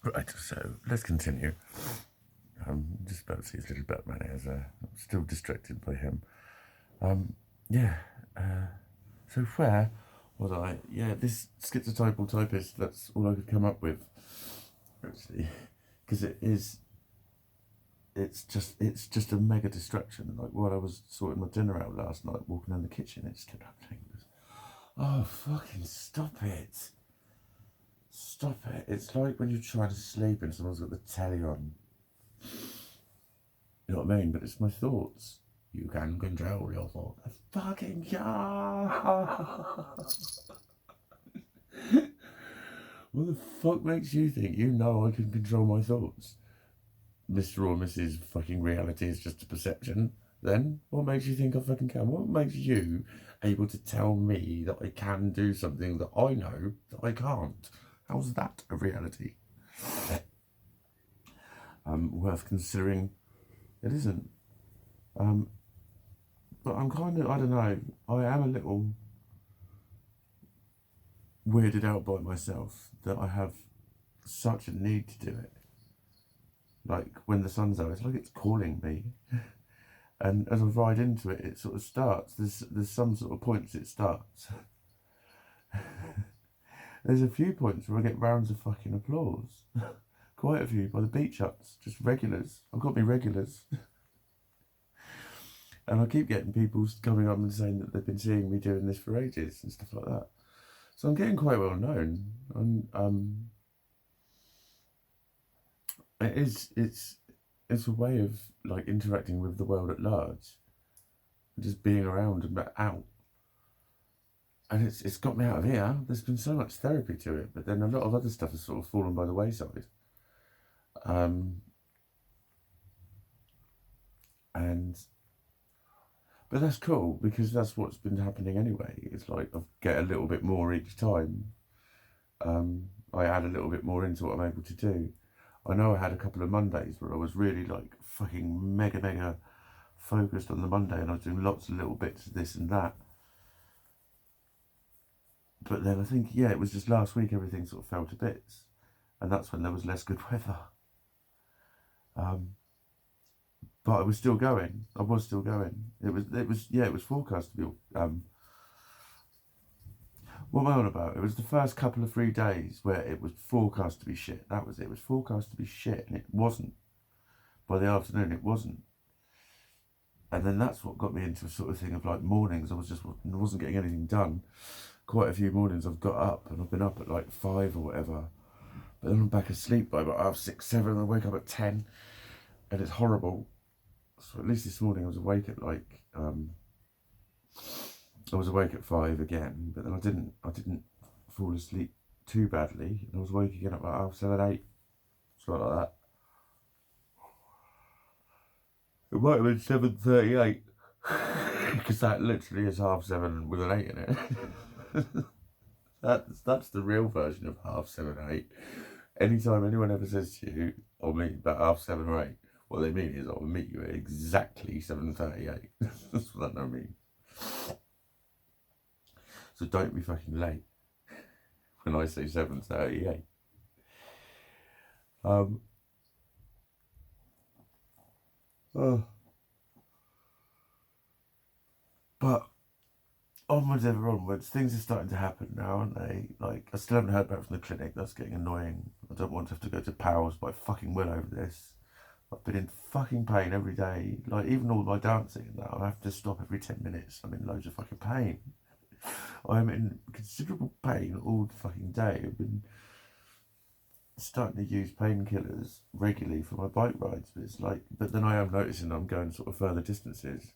Right, so let's continue. I'm just about to see his little Batman as I'm still distracted by him. Yeah, so where was I? Yeah, this Schizotypal-Typist, that's all I could come up with, actually. Because it's just a mega distraction. Like, while I was sorting my dinner out last night, walking in the kitchen, it just kept happening. Oh, fucking stop it. Stop it. It's like when you're trying to sleep and someone's got the telly on. You know what I mean? But it's my thoughts. You can control your thoughts. Fucking yeah. What the fuck makes you think you know I can control my thoughts? Mr. or Mrs. fucking reality is just a perception. Then what makes you think I fucking can? What makes you able to tell me that I can do something that I know that I can't? How's that a reality? Worth considering. It isn't. But I'm kind of, I don't know, I am a little weirded out by myself that I have such a need to do it. Like, when the sun's out, it's like it's calling me. And as I ride into it, it sort of starts. There's some sort of points it starts. There's a few points where I get rounds of fucking applause. Quite a few by the beach huts, just regulars. I've got me regulars. And I keep getting people coming up and saying that they've been seeing me doing this for ages and stuff like that. So I'm getting quite well known. It's a way of like interacting with the world at large, just being around and out. And it's got me out of here. There's been so much therapy to it, but then a lot of other stuff has sort of fallen by the wayside. And but that's cool because that's what's been happening anyway. It's like I get a little bit more each time. I add a little bit more into what I'm able to do. I know I had a couple of Mondays where I was really like fucking mega focused on the Monday and I was doing lots of little bits of this and that. But then I think, yeah, it was just last week everything sort of fell to bits. And that's when there was less good weather. But I was still going. I was still going. It was forecast to be. What am I on about? It was the first couple of 3 days where it was forecast to be shit. That was it. It was forecast to be shit, and it wasn't. By the afternoon, it wasn't. And then that's what got me into a sort of thing of like mornings. I wasn't getting anything done. Quite a few mornings I've got up and I've been up at like 5 or whatever. But then I'm back asleep by about 6, 7, and I wake up at 10, and it's horrible. So at least this morning I was awake at like I was awake at 5 again, but then I didn't fall asleep too badly, and I was waking again at about 7, 8, something like that. It might have been 7:38 because that literally is 7:30 with an 8 in it. That's the real version of 7:30, 8. Anytime anyone ever says to you, "I'll meet about 7:30 or 8," what they mean is, "I'll meet you at exactly 7:38." That's what that means. So don't be fucking late when I say 7:38. Oh. But onwards ever onwards, things are starting to happen now, aren't they? Like, I still haven't heard back from the clinic. That's getting annoying. I don't want to have to go to Powell's, but I fucking will over this. I've been in fucking pain every day. Like, even all my dancing and that, I have to stop every 10 minutes. I'm in loads of fucking pain. I'm in considerable pain all the fucking day. I've been starting to use painkillers regularly for my bike rides, but it's like, but then I am noticing I'm going sort of further distances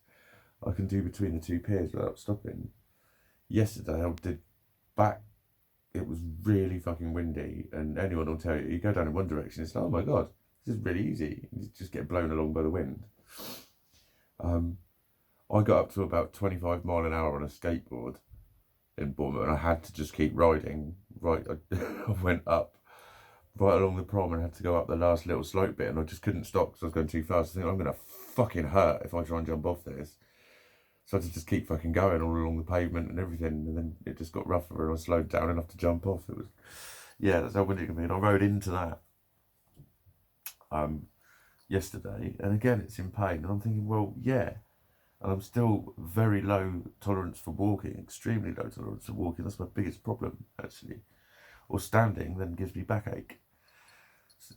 I can do between the two piers without stopping. Yesterday I did back. It was really fucking windy, and anyone will tell you, you go down in one direction, it's like, oh my god, this is really easy. You just get blown along by the wind. I got up to about 25 mile an hour on a skateboard in Bournemouth, and I had to just keep riding. Right, I went up right along the prom and had to go up the last little slope bit, and I just couldn't stop because I was going too fast. I think I'm going to fucking hurt if I try and jump off this. So I had to just keep fucking going all along the pavement and everything, and then it just got rougher and I slowed down enough to jump off. It was, yeah, that's how windy it can be. And I rode into that. yesterday, and again it's in pain, and I'm thinking, well, yeah, and I'm still very low tolerance for walking, extremely low tolerance for walking. That's my biggest problem, actually. Or standing then gives me backache.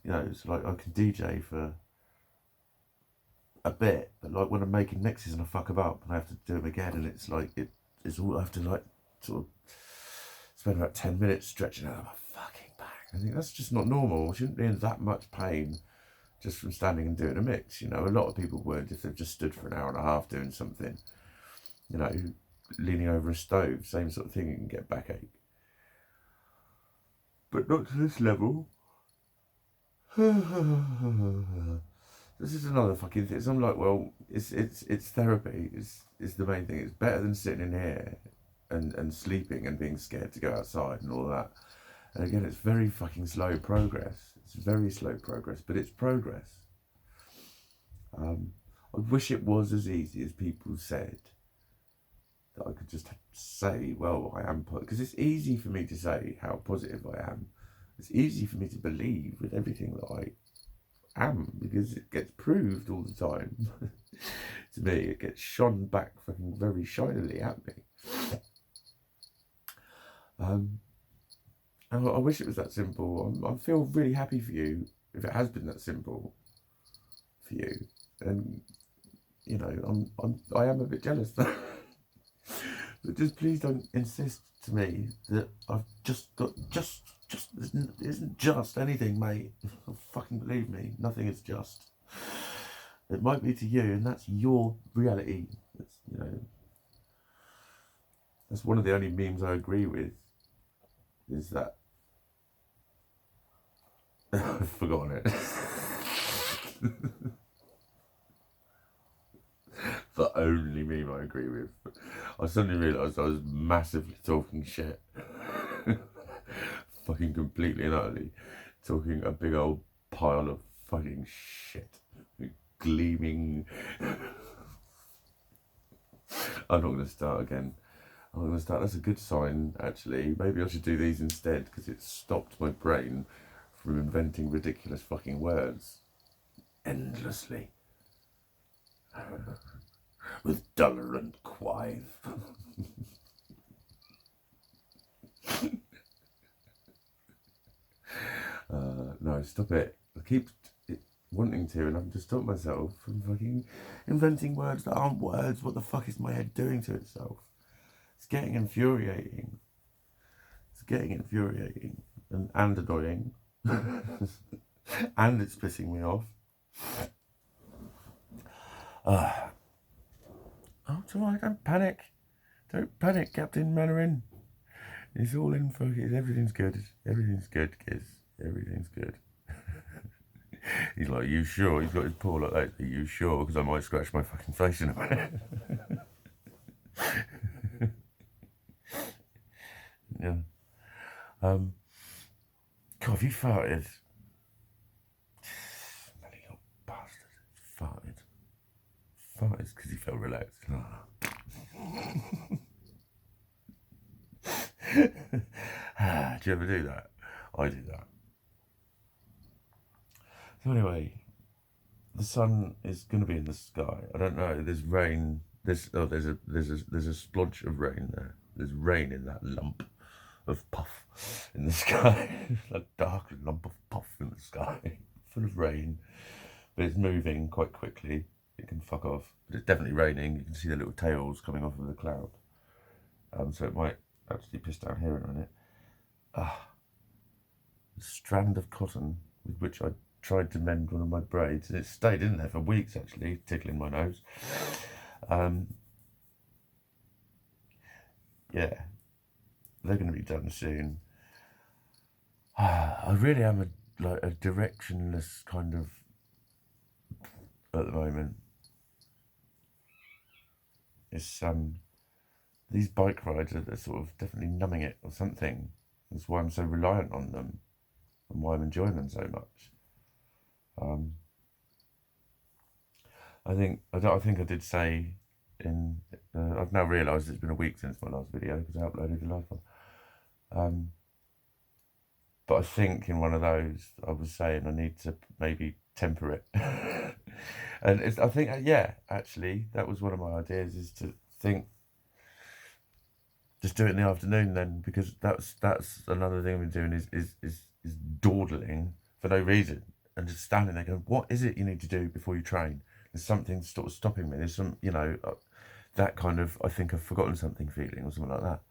You know, it's like I can DJ for a bit, but like when I'm making mixes and I fuck them up and I have to do them again, and it's like it's all I have to like sort of spend about 10 minutes stretching out my fucking back. I think that's just not normal. I shouldn't be in that much pain just from standing and doing a mix. You know, a lot of people would if they've just stood for an hour and a half doing something. You know, leaning over a stove, same sort of thing, you can get backache. But not to this level. This is another fucking thing. So I'm like, well, it's therapy. It's the main thing. It's better than sitting in here and sleeping and being scared to go outside and all that. And again, it's very fucking slow progress. It's very slow progress, but it's progress. I wish it was as easy as people said, that I could just say, well, I am positive. Because it's easy for me to say how positive I am. It's easy for me to believe with everything that I am, because it gets proved all the time. To me, it gets shone back fucking very shinily at me. And I wish it was that simple. I feel really happy for you if it has been that simple for you. And you know, I am a bit jealous. But just please don't insist to me that I've just got it isn't just anything, mate. Fucking believe me, nothing is just. It might be to you, and that's your reality. It's, you know, that's one of the only memes I agree with. Is that I've forgotten it. The only meme I agree with. I suddenly realised I was massively talking shit. Fucking completely and utterly talking a big old pile of fucking shit. Gleaming. I'm not going to start again. I'm not going to start. That's a good sign, actually. Maybe I should do these instead, because it stopped my brain from inventing ridiculous fucking words endlessly. With duller and quive. No, stop it. I keep wanting to, and I'm just stopping myself from fucking inventing words that aren't words. What the fuck is my head doing to itself? It's getting infuriating. It's getting infuriating and annoying. And it's pissing me off. Oh, it's alright, don't panic. Don't panic, Captain Mandarin. It's all in focus. Everything's good. Everything's good, kids. Everything's good. He's like, you sure? He's got his paw like that. Are you sure? Because I might scratch my fucking face in a minute. Yeah. God, have you farted? Smelly little bastard. Farted. Farted because he felt relaxed. Do you ever do that? I do that. So anyway, the sun is going to be in the sky. I don't know. There's rain. There's a splodge of rain there. There's rain in that lump of puff in the sky. A dark lump of puff in the sky, full of rain. But it's moving quite quickly. It can fuck off. But it's definitely raining. You can see the little tails coming off of the cloud. So it might actually piss down here in a minute. A strand of cotton with which I tried to mend one of my braids, and it stayed in there for weeks, actually, tickling my nose. Yeah, they're going to be done soon. I really am a directionless kind of at the moment. It's these bike rides are sort of definitely numbing it or something. That's why I'm so reliant on them, and why I'm enjoying them so much. I think I did say in. I've now realised it's been a week since my last video because I uploaded the last one. But I think in one of those, I was saying I need to maybe temper it. And I think, yeah, actually, that was one of my ideas, is to think, just do it in the afternoon then, because that's another thing I've been doing, is dawdling for no reason, and just standing there going, what is it you need to do before you train? There's something sort of stopping me. There's some, that kind of, I think I've forgotten something feeling or something like that.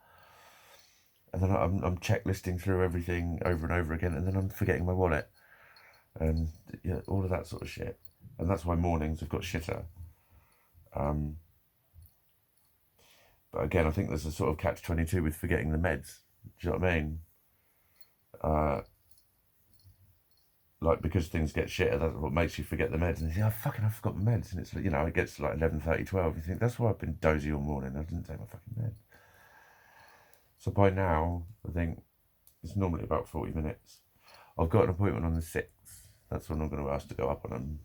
And then I'm checklisting through everything over and over again, and then I'm forgetting my wallet, and all of that sort of shit. And that's why mornings have got shitter. But again, I think there's a sort of catch-22 with forgetting the meds. Do you know what I mean? Like, because things get shitter, that's what makes you forget the meds. And you think, oh, fucking, I forgot my meds. And it's, it gets to like 11:30, 12. You think, that's why I've been dozy all morning. I didn't take my fucking meds. So by now, I think it's normally about 40 minutes. I've got an appointment on the 6th. That's when I'm going to ask to go up on them.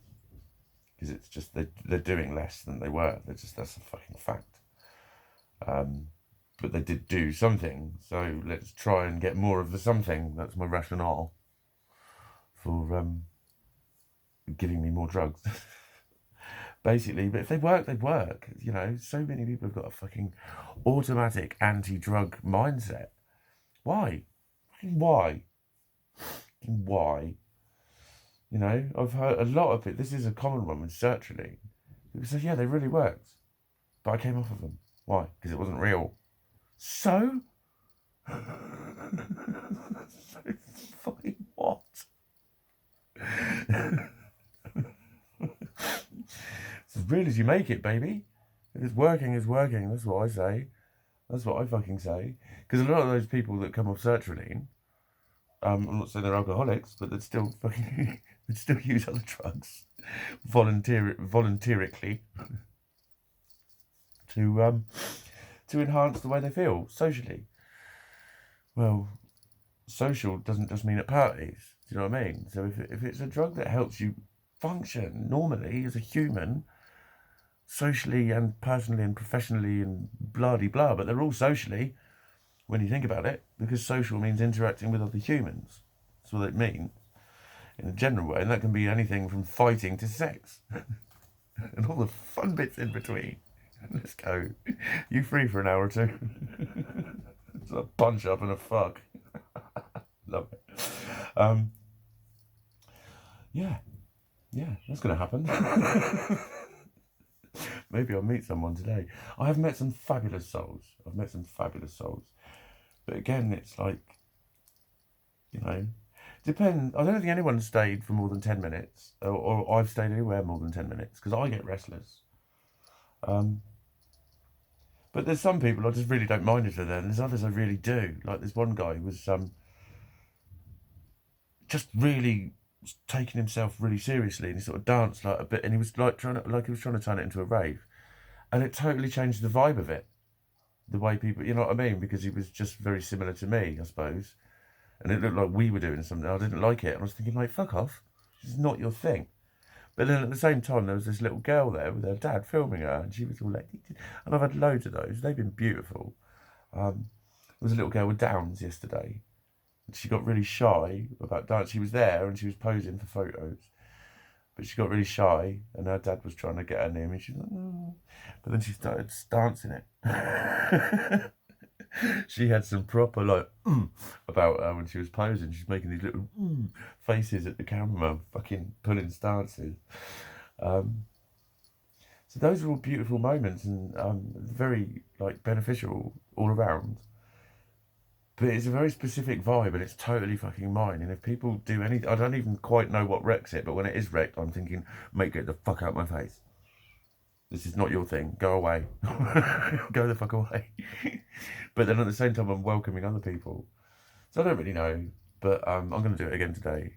Because it's just, they're doing less than they were. That's a fucking fact. But they did do something, so let's try and get more of the something. That's my rationale for giving me more drugs. Basically, but if they work, they work. So many people have got a fucking automatic anti-drug mindset. Why? Why? Why? I've heard a lot of it. This is a common one with sertraline. People say, yeah, they really worked, but I came off of them. Why? Because it wasn't real. So? So fucking what? It's as real as you make it, baby. If it's working, it's working. That's what I say. That's what I fucking say. Because a lot of those people that come off sertraline, I'm not saying they're alcoholics, but they'd still fucking they'd still use other drugs voluntarily to enhance the way they feel socially. Well, social doesn't just mean at parties. Do you know what I mean? So if it's a drug that helps you function normally as a human, socially and personally and professionally and blah-de-blah, but they're all socially when you think about it, because social means interacting with other humans. That's what it means in a general way, and that can be anything from fighting to sex and all the fun bits in between. Let's go. You free for an hour or two? It's a punch up and a fuck. Love it. Yeah, that's going to happen. Maybe I'll meet someone today. I have met some fabulous souls. But again, it's like, depend. I don't think anyone stayed for more than 10 minutes, or I've stayed anywhere more than 10 minutes, because I get restless. But there's some people I just really don't mind if they're there, and there's others I really do. Like this one guy was just really taking himself really seriously, and he sort of danced like a bit, and he was like trying to turn it into a rave, and it totally changed the vibe of it. The way people, you know what I mean? Because he was just very similar to me, I suppose, and it looked like we were doing something. I didn't like it, and I was thinking, like, fuck off, this is not your thing. But then at the same time, there was this little girl there with her dad filming her, and she was all like, and I've had loads of those. They've been beautiful. There was a little girl with Downs yesterday, and she got really shy about dance. She was there and she was posing for photos, but she got really shy, and her dad was trying to get her near me. She was like, oh. But then she started dancing it. She had some proper about her when she was posing. She's making these little faces at the camera, fucking pulling stances. So those are all beautiful moments, and very beneficial all around. But it's a very specific vibe, and it's totally fucking mine. And if people do anything, I don't even quite know what wrecks it, but when it is wrecked, I'm thinking, mate, get the fuck out of my face. This is not your thing. Go away. Go the fuck away. But then at the same time, I'm welcoming other people. So I don't really know, but I'm going to do it again today.